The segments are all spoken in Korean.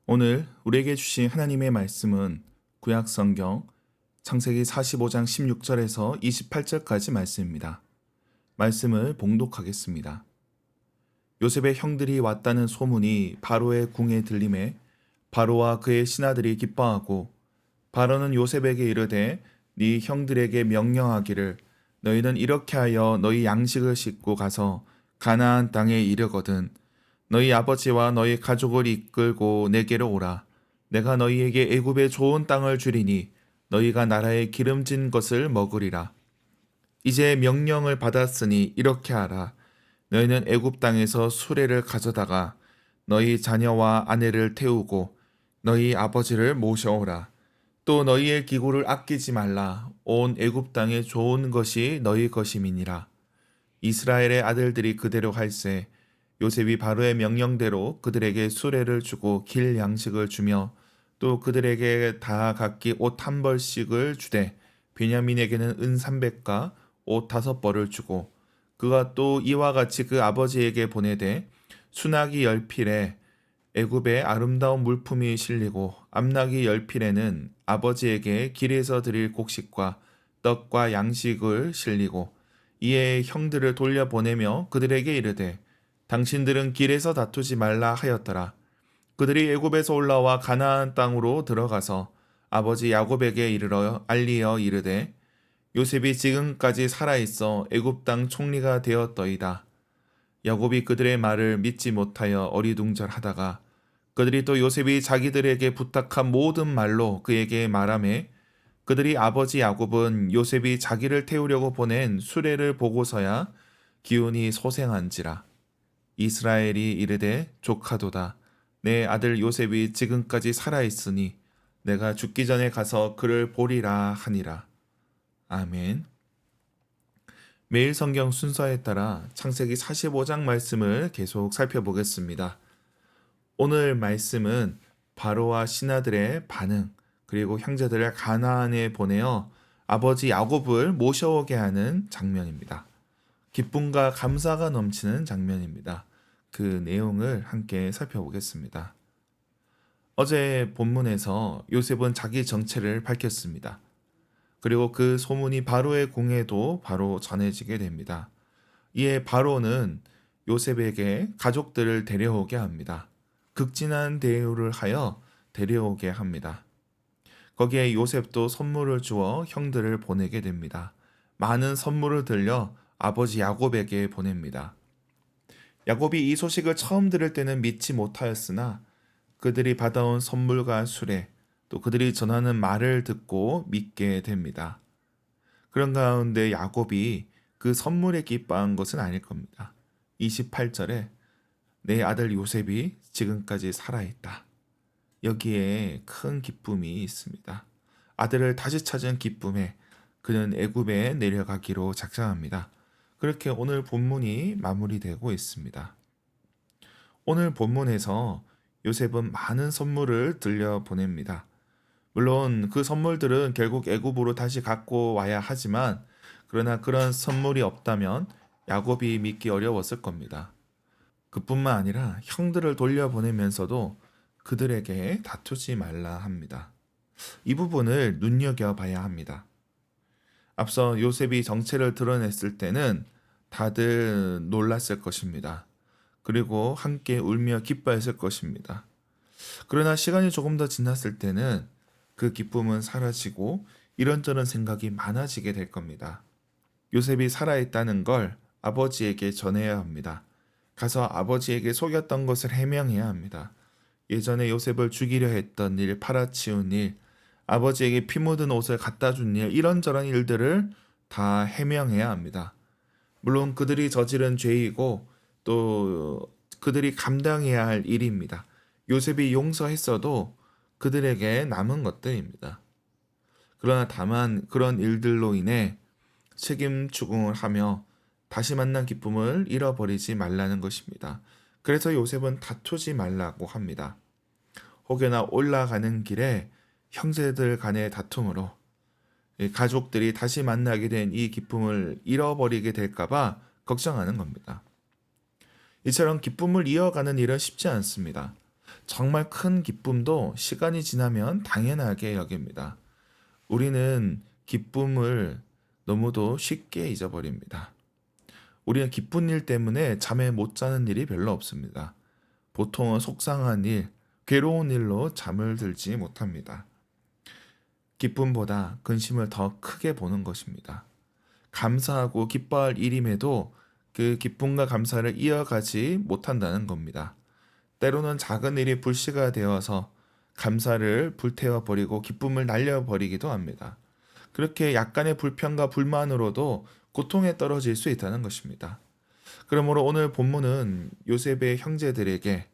오늘 우리에게 주신 하나님의 말씀은 구약 성경 창세기 45장 16절에서 28절까지 말씀입니다. 말씀을 봉독하겠습니다. 요셉의 형들이 왔다는 소문이 바로의 궁에 들림에 바로와 그의 신하들이 기뻐하고 바로는 요셉에게 이르되 네 형들에게 명령하기를 너희는 이렇게 하여 너희 양식을 싣고 가서 가나안 땅에 이르거든 너희 아버지와 너희 가족을 이끌고 내게로 오라. 내가 너희에게 애굽의 좋은 땅을 주리니 너희가 나라의 기름진 것을 먹으리라. 이제 명령을 받았으니 이렇게 하라. 너희는 애굽 땅에서 수레를 가져다가 너희 자녀와 아내를 태우고 너희 아버지를 모셔오라. 또 너희의 기구를 아끼지 말라. 온 애굽 땅에 좋은 것이 너희 것임이니라. 이스라엘의 아들들이 그대로 할세 요셉이 바로의 명령대로 그들에게 수레를 주고 길 양식을 주며 또 그들에게 다 각기 옷 한 벌씩을 주되 베냐민에게는 은 300과 옷 5벌을 주고 그가 또 이와 같이 그 아버지에게 보내되 수나기 10필에 애굽의 아름다운 물품이 실리고 암나기 10필에는 아버지에게 길에서 드릴 곡식과 떡과 양식을 실리고 이에 형들을 돌려보내며 그들에게 이르되 당신들은 길에서 다투지 말라 하였더라. 그들이 애굽에서 올라와 가나안 땅으로 들어가서 아버지 야곱에게 이르러 알리어 이르되 요셉이 지금까지 살아있어 애굽 땅 총리가 되었더이다. 야곱이 그들의 말을 믿지 못하여 어리둥절하다가 그들이 또 요셉이 자기들에게 부탁한 모든 말로 그에게 말하매 그들이 아버지 야곱은 요셉이 자기를 태우려고 보낸 수레를 보고서야 기운이 소생한지라. 이스라엘이 이르되 조카도다. 내 아들 요셉이 지금까지 살아있으니 내가 죽기 전에 가서 그를 보리라 하니라. 아멘. 매일 성경 순서에 따라 창세기 45장 말씀을 계속 살펴보겠습니다. 오늘 말씀은 바로와 신하들의 반응 그리고 형제들을 가나안에 보내어 아버지 야곱을 모셔오게 하는 장면입니다. 기쁨과 감사가 넘치는 장면입니다. 그 내용을 함께 살펴보겠습니다. 어제 본문에서 요셉은 자기 정체를 밝혔습니다. 그리고 그 소문이 바로의 궁에도 바로 전해지게 됩니다. 이에 바로는 요셉에게 가족들을 데려오게 합니다. 극진한 대우를 하여 데려오게 합니다. 거기에 요셉도 선물을 주어 형들을 보내게 됩니다. 많은 선물을 들려 아버지 야곱에게 보냅니다. 야곱이 이 소식을 처음 들을 때는 믿지 못하였으나 그들이 받아온 선물과 수레, 또 그들이 전하는 말을 듣고 믿게 됩니다. 그런 가운데 야곱이 그 선물에 기뻐한 것은 아닐 겁니다. 28절에 내 아들 요셉이 지금까지 살아있다. 여기에 큰 기쁨이 있습니다. 아들을 다시 찾은 기쁨에 그는 애굽에 내려가기로 작정합니다. 그렇게 오늘 본문이 마무리되고 있습니다. 오늘 본문에서 요셉은 많은 선물을 들려보냅니다. 물론 그 선물들은 결국 애굽으로 다시 갖고 와야 하지만 그러나 그런 선물이 없다면 야곱이 믿기 어려웠을 겁니다. 그뿐만 아니라 형들을 돌려보내면서도 그들에게 다투지 말라 합니다. 이 부분을 눈여겨봐야 합니다. 앞서 요셉이 정체를 드러냈을 때는 다들 놀랐을 것입니다. 그리고 함께 울며 기뻐했을 것입니다. 그러나 시간이 조금 더 지났을 때는 그 기쁨은 사라지고 이런저런 생각이 많아지게 될 겁니다. 요셉이 살아있다는 걸 아버지에게 전해야 합니다. 가서 아버지에게 속였던 것을 해명해야 합니다. 예전에 요셉을 죽이려 했던 일, 팔아치운 일, 아버지에게 피 묻은 옷을 갖다 준 일, 이런저런 일들을 다 해명해야 합니다. 물론 그들이 저지른 죄이고 또 그들이 감당해야 할 일입니다. 요셉이 용서했어도 그들에게 남은 것들입니다. 그러나 다만 그런 일들로 인해 책임 추궁을 하며 다시 만난 기쁨을 잃어버리지 말라는 것입니다. 그래서 요셉은 다투지 말라고 합니다. 혹여나 올라가는 길에 형제들 간의 다툼으로 가족들이 다시 만나게 된 이 기쁨을 잃어버리게 될까봐 걱정하는 겁니다. 이처럼 기쁨을 이어가는 일은 쉽지 않습니다. 정말 큰 기쁨도 시간이 지나면 당연하게 여깁니다. 우리는 기쁨을 너무도 쉽게 잊어버립니다. 우리는 기쁜 일 때문에 잠에 못 자는 일이 별로 없습니다. 보통은 속상한 일, 괴로운 일로 잠을 들지 못합니다. 기쁨보다 근심을 더 크게 보는 것입니다. 감사하고 기뻐할 일임에도 그 기쁨과 감사를 이어가지 못한다는 겁니다. 때로는 작은 일이 불씨가 되어서 감사를 불태워버리고 기쁨을 날려버리기도 합니다. 그렇게 약간의 불평과 불만으로도 고통에 떨어질 수 있다는 것입니다. 그러므로 오늘 본문은 요셉의 형제들에게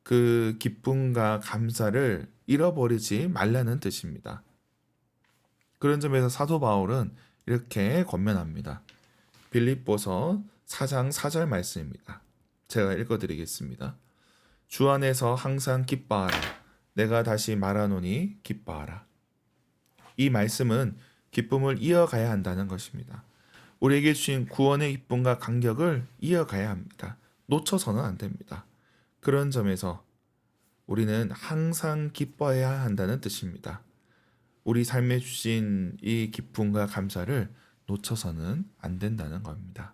그 기쁨과 감사를 잃어버리지 말라는 뜻입니다. 그런 점에서 사도 바울은 이렇게 권면합니다. 빌립보서 4장 4절 말씀입니다. 제가 읽어드리겠습니다. 주 안에서 항상 기뻐하라. 내가 다시 말하노니 기뻐하라. 이 말씀은 기쁨을 이어가야 한다는 것입니다. 우리에게 주신 구원의 기쁨과 감격을 이어가야 합니다. 놓쳐서는 안 됩니다. 그런 점에서 우리는 항상 기뻐해야 한다는 뜻입니다. 우리 삶에 주신 이 기쁨과 감사를 놓쳐서는 안 된다는 겁니다.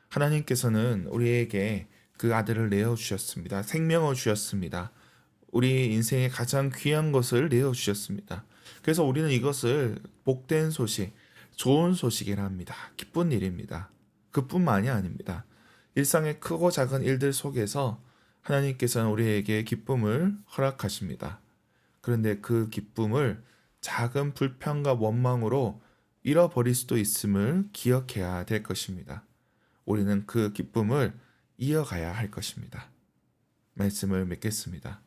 하나님께서는 우리에게 그 아들을 내어주셨습니다. 생명을 주셨습니다. 우리 인생의 가장 귀한 것을 내어주셨습니다. 그래서 우리는 이것을 복된 소식, 좋은 소식이라 합니다. 기쁜 일입니다. 그뿐만이 아닙니다. 일상의 크고 작은 일들 속에서 하나님께서는 우리에게 기쁨을 허락하십니다. 그런데 그 기쁨을 작은 불평과 원망으로 잃어버릴 수도 있음을 기억해야 될 것입니다. 우리는 그 기쁨을 이어가야 할 것입니다. 말씀을 맺겠습니다.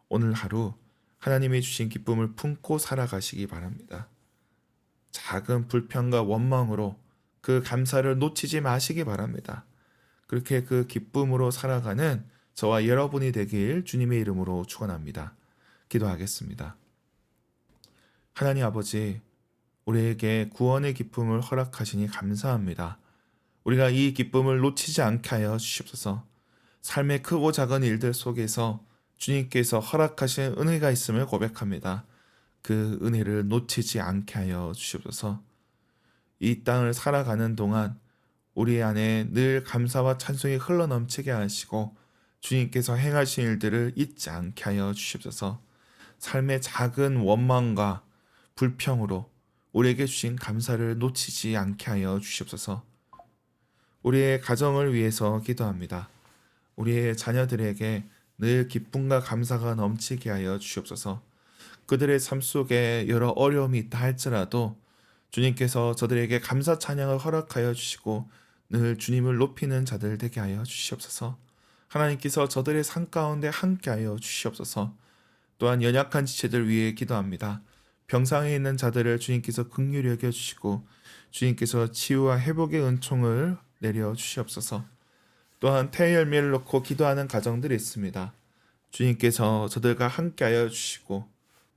오늘 하루 하나님이 주신 기쁨을 품고 살아가시기 바랍니다. 작은 불평과 원망으로 그 감사를 놓치지 마시기 바랍니다. 그렇게 그 기쁨으로 살아가는 저와 여러분이 되길 주님의 이름으로 축원합니다. 기도하겠습니다. 하나님 아버지, 우리에게 구원의 기쁨을 허락하시니 감사합니다. 우리가 이 기쁨을 놓치지 않게 하여 주시옵소서. 삶의 크고 작은 일들 속에서 주님께서 허락하신 은혜가 있음을 고백합니다. 그 은혜를 놓치지 않게 하여 주시옵소서. 이 땅을 살아가는 동안 우리 안에 늘 감사와 찬송이 흘러넘치게 하시고 주님께서 행하신 일들을 잊지 않게 하여 주시옵소서. 삶의 작은 원망과 불평으로 우리에게 주신 감사를 놓치지 않게 하여 주시옵소서. 우리의 가정을 위해서 기도합니다. 우리의 자녀들에게 늘 기쁨과 감사가 넘치게 하여 주시옵소서. 그들의 삶 속에 여러 어려움이 있다 할지라도 주님께서 저들에게 감사 찬양을 허락하여 주시고 늘 주님을 높이는 자들 되게 하여 주시옵소서. 하나님께서 저들의 삶 가운데 함께 하여 주시옵소서. 또한 연약한 지체들 위해 기도합니다. 병상에 있는 자들을 주님께서 긍휼히 여겨 주시고 주님께서 치유와 회복의 은총을 내려 주시옵소서. 또한 태의 열매를 놓고 기도하는 가정들이 있습니다. 주님께서 저들과 함께하여 주시고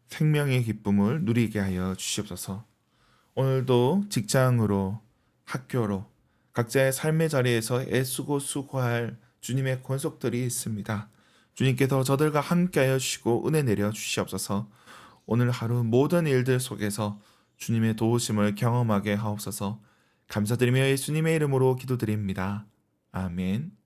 생명의 기쁨을 누리게 하여 주시옵소서. 오늘도 직장으로, 학교로, 각자의 삶의 자리에서 애쓰고 수고할 주님의 권속들이 있습니다. 주님께서 저들과 함께하여 주시고 은혜 내려 주시옵소서. 오늘 하루 모든 일들 속에서 주님의 도우심을 경험하게 하옵소서. 감사드리며 예수님의 이름으로 기도드립니다. 아멘.